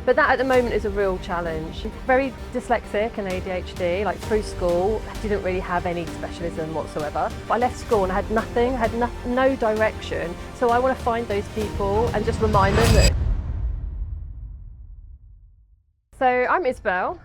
But that at the moment is a real challenge. Very dyslexic and ADHD, like through school, I didn't really have any specialism whatsoever. But I left school and I had nothing, no direction. So I want to find those people and just remind them that. So I'm Isobel,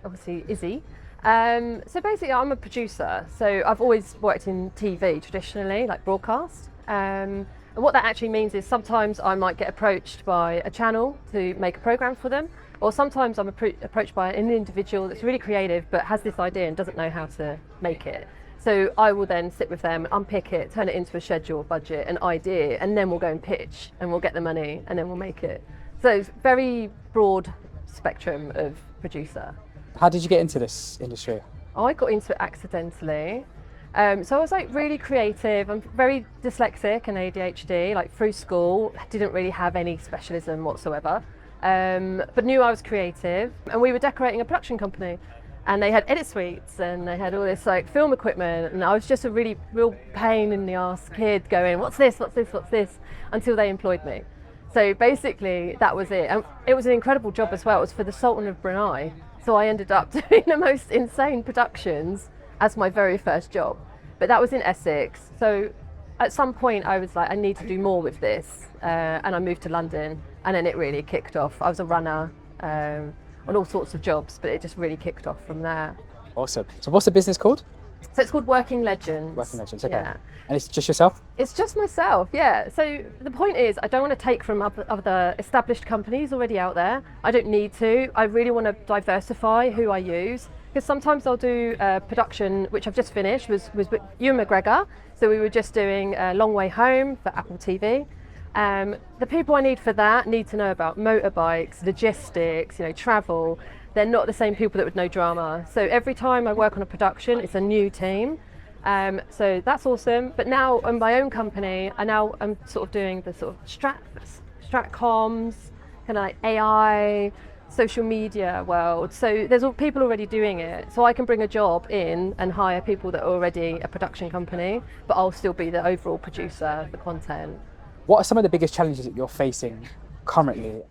obviously Izzy. So basically I'm a producer. So I've always worked in TV traditionally, like broadcast. And what that actually means is sometimes I might get approached by a channel to make a program for them, or sometimes I'm approached by an individual that's really creative but has this idea and doesn't know how to make it. So I will then sit with them, unpick it, turn it into a schedule, budget, an idea, and then we'll go and pitch and we'll get the money and then we'll make it. So it's very broad spectrum of producer. How did you get into this industry? I got into it accidentally. So I was like really creative. I'm very dyslexic and ADHD, like through school, didn't really have any specialism whatsoever, but knew I was creative. And we were decorating a production company and they had edit suites and they had all this like film equipment, and I was just a real pain in the ass kid going, what's this, until they employed me. So basically that was it. And it was an incredible job as well. It was for the Sultan of Brunei. So I ended up doing the most insane productions as my very first job, but that was in Essex. So at some point I was like, I need to do more with this, and I moved to London, and then it really kicked off. I was a runner on all sorts of jobs, but it just really kicked off from there. Awesome. So what's the business called? So it's called Working Legends. Working Legends, okay. Yeah. And it's just yourself? It's just myself, yeah. So the point is, I don't want to take from other established companies already out there. I don't need to. I really want to diversify who I use. Because sometimes I'll do a production, which I've just finished, was with Ewan McGregor. So we were just doing a Long Way Home for Apple TV. The people I need for that need to know about motorbikes, logistics, travel. They're not the same people that would know drama. So every time I work on a production, it's a new team. So that's awesome. But now on my own company, I'm sort of doing the sort of strat comms, kind of like AI, social media world. So there's people already doing it. So I can bring a job in and hire people that are already a production company, but I'll still be the overall producer of the content. What are some of the biggest challenges that you're facing currently?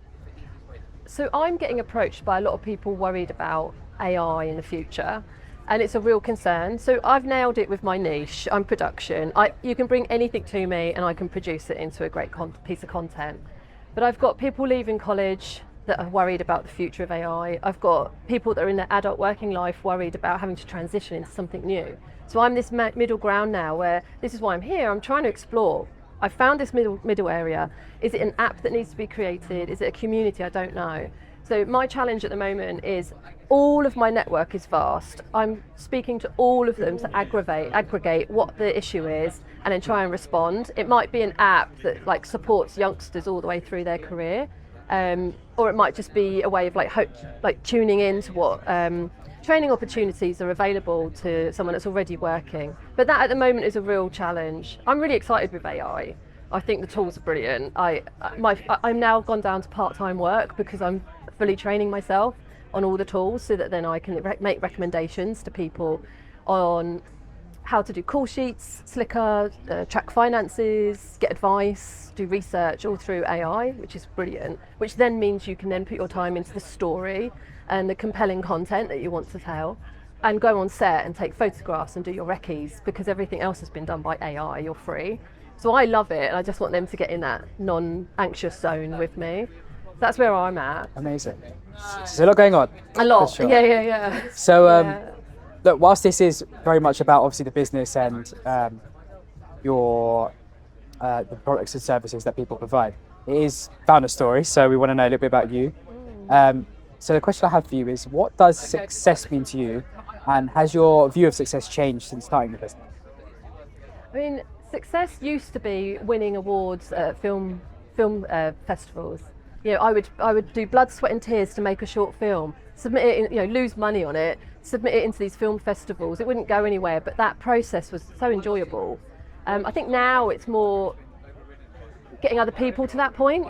So I'm getting approached by a lot of people worried about AI in the future, and it's a real concern. So I've nailed it with my niche. I'm production. You can bring anything to me and I can produce it into a great piece of content. But I've got people leaving college that are worried about the future of AI. I've got people that are in their adult working life worried about having to transition into something new. So I'm this middle ground now where this is why I'm here. I'm trying to explore. I found this middle area. Is it an app that needs to be created? Is it a community? I don't know. So my challenge at the moment is all of my network is vast. I'm speaking to all of them to aggregate what the issue is and then try and respond. It might be an app that like supports youngsters all the way through their career. Or it might just be a way of like tuning in to what training opportunities are available to someone that's already working. But that at the moment is a real challenge. I'm really excited with AI. I think the tools are brilliant. I'm now gone down to part-time work because I'm fully training myself on all the tools so that then I can make recommendations to people on how to do call sheets, slicker, track finances, get advice, do research all through AI, which is brilliant, which then means you can then put your time into the story and the compelling content that you want to tell and go on set and take photographs and do your recce's because everything else has been done by AI, you're free. So I love it and I just want them to get in that non-anxious zone with me. That's where I'm at. Amazing. So there's a lot going on. A lot, sure. Yeah. So look, whilst this is very much about obviously the business and the products and services that people provide, it is founder story, so we want to know a little bit about you. So the question I have for you is, what does success mean to you, and has your view of success changed since starting the business? I mean, success used to be winning awards at film festivals. I would do blood, sweat and tears to make a short film, submit it, lose money on it, submit it into these film festivals. It wouldn't go anywhere, but that process was so enjoyable. I think now it's more getting other people to that point.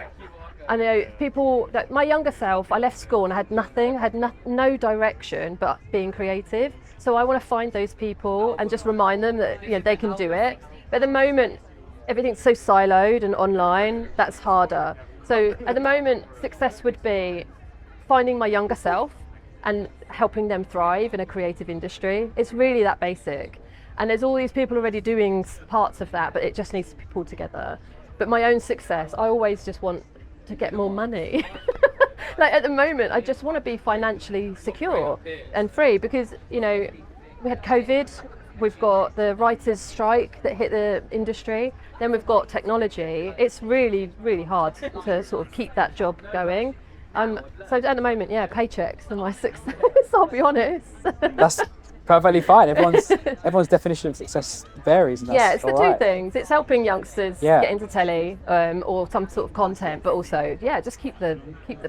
I know people that my younger self, I left school and I had nothing, no direction but being creative. So I want to find those people and just remind them that they can do it. But at the moment, everything's so siloed and online, that's harder. So at the moment, success would be finding my younger self and helping them thrive in a creative industry. It's really that basic. And there's all these people already doing parts of that, but it just needs to be pulled together. But my own success, I always just want to get more money. Like at the moment, I just want to be financially secure and free because, you know, we had COVID, we've got the writers' strike that hit the industry, then we've got technology. It's really, really hard to sort of keep that job going. So at the moment, yeah, paychecks are my success, I'll be honest. That's perfectly fine. Everyone's definition of success varies. And that's yeah, it's the all two right. things. It's helping youngsters get into telly or some sort of content, but also, yeah, just keep the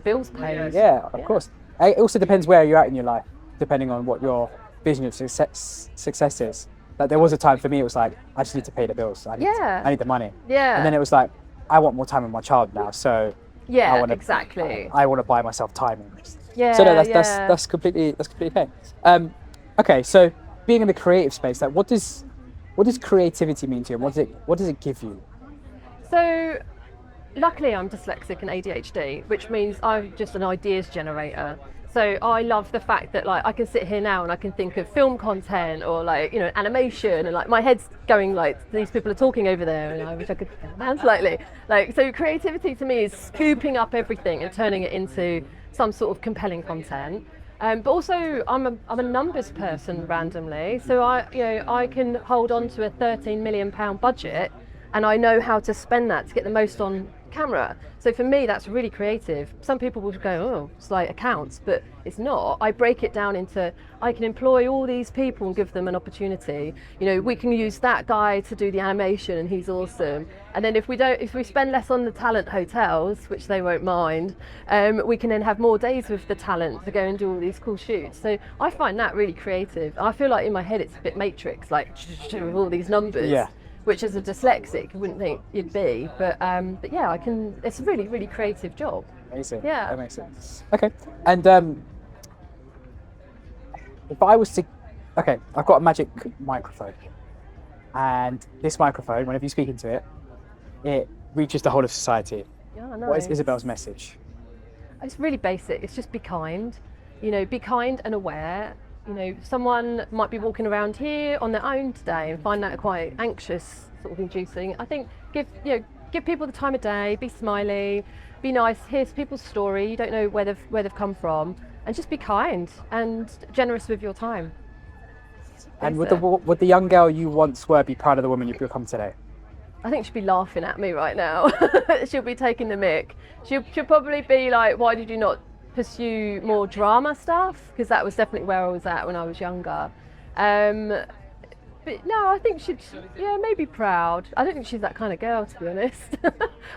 bills paid. Yeah, of course. It also depends where you're at in your life, depending on what your vision of success is. Like there was a time for me, it was like, I just need to pay the bills. I need the money. Yeah. And then it was like, I want more time with my child now, so yeah, exactly. I want to buy myself time. Yeah. So no, that's completely okay. Okay, so being in the creative space, like what does creativity mean to you? What does it give you? So luckily I'm dyslexic and ADHD, which means I'm just an ideas generator. So I love the fact that like I can sit here now and I can think of film content or like, you know, animation, and like my head's going like these people are talking over there and I wish I could hand slightly. Like, so creativity to me is scooping up everything and turning it into some sort of compelling content. But also I'm a numbers person randomly. So I can hold on to a £13 million budget and I know how to spend that to get the most on camera. So for me, that's really creative. Some people will go, oh, it's like accounts, but it's not. I break it down into, I can employ all these people and give them an opportunity. You know, we can use that guy to do the animation and he's awesome. And then if we spend less on the talent hotels, which they won't mind, we can then have more days with the talent to go and do all these cool shoots. So I find that really creative. I feel like in my head, it's a bit Matrix, like with all these numbers. Yeah. Which as a dyslexic you wouldn't think you'd be, but yeah, it's a really, really creative job. Amazing. Yeah. That makes sense. Okay, and if I was to, okay, I've got a magic microphone, and this microphone, whenever you speak into it, it reaches the whole of society. Yeah, nice. What is Isobel's message? It's really basic. It's just be kind. You know, be kind and aware. You know, someone might be walking around here on their own today and find that quite anxious, sort of inducing. I think give people the time of day, be smiley, be nice, hear people's story, you don't know where they've come from, and just be kind and generous with your time. And would the young girl you once were be proud of the woman you've become today? I think she'll be laughing at me right now. She'll be taking the mick. She'll probably be like, why did you not pursue more drama stuff, because that was definitely where I was at when I was younger. But no, I think she'd, yeah, maybe proud. I don't think she's that kind of girl, to be honest.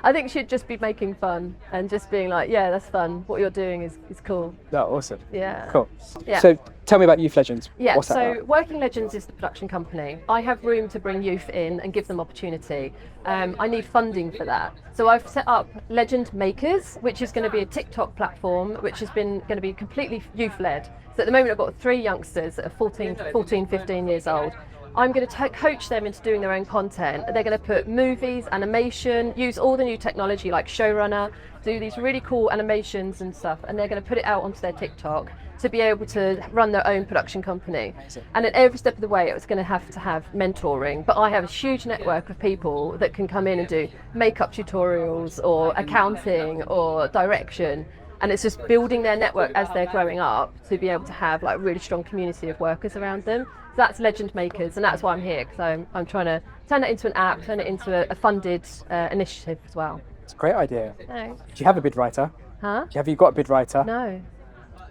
I think she'd just be making fun and just being like, yeah, that's fun. What you're doing is cool. Oh, awesome. Yeah. Cool. Yeah. So tell me about Youth Legends. Yeah, What's that so about? Working Legends is the production company. I have room to bring youth in and give them opportunity. I need funding for that. So I've set up Legend Makers, which is going to be a TikTok platform, which has been going to be completely youth-led. So at the moment I've got 3 youngsters that are 14, 15 years old. I'm going to coach them into doing their own content. They're going to put movies, animation, use all the new technology like Showrunner, do these really cool animations and stuff, and they're going to put it out onto their TikTok to be able to run their own production company. And at every step of the way, it's going to have mentoring. But I have a huge network of people that can come in and do makeup tutorials or accounting or direction. And it's just building their network as they're growing up to be able to have like a really strong community of workers around them. So that's Legend Makers, and that's why I'm here, because I'm trying to turn it into an app, turn it into a funded initiative as well. It's a great idea. Thanks. Do you have a bid writer? Huh? Have you got a bid writer? No.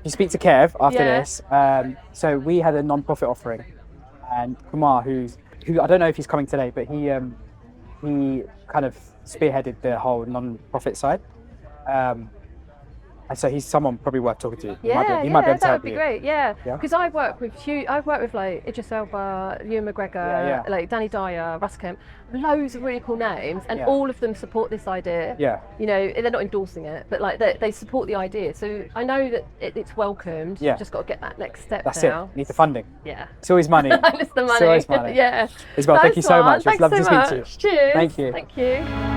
You speak to Kev after Yeah. this. So we had a non-profit offering, and Kumar, who I don't know if he's coming today, but he kind of spearheaded the whole non-profit side. And so he's someone probably worth talking to. He might be able to that help would be you. great. Yeah, Yeah? because I've worked with like Idris, Elba, Ewan, McGregor, like Danny Dyer, Russ Kemp, loads of really cool names, and all of them support this idea. Yeah. You know, they're not endorsing it, but like they support the idea. So I know that it's welcomed. Yeah. You've just got to get that next step That's now. it. You need the funding. Yeah. It's always money. It's the money. It's always money. Yeah. Isabel, thank you so much. It's Thanks lovely so to speak much. to you. Cheers. Thank you. Thank you.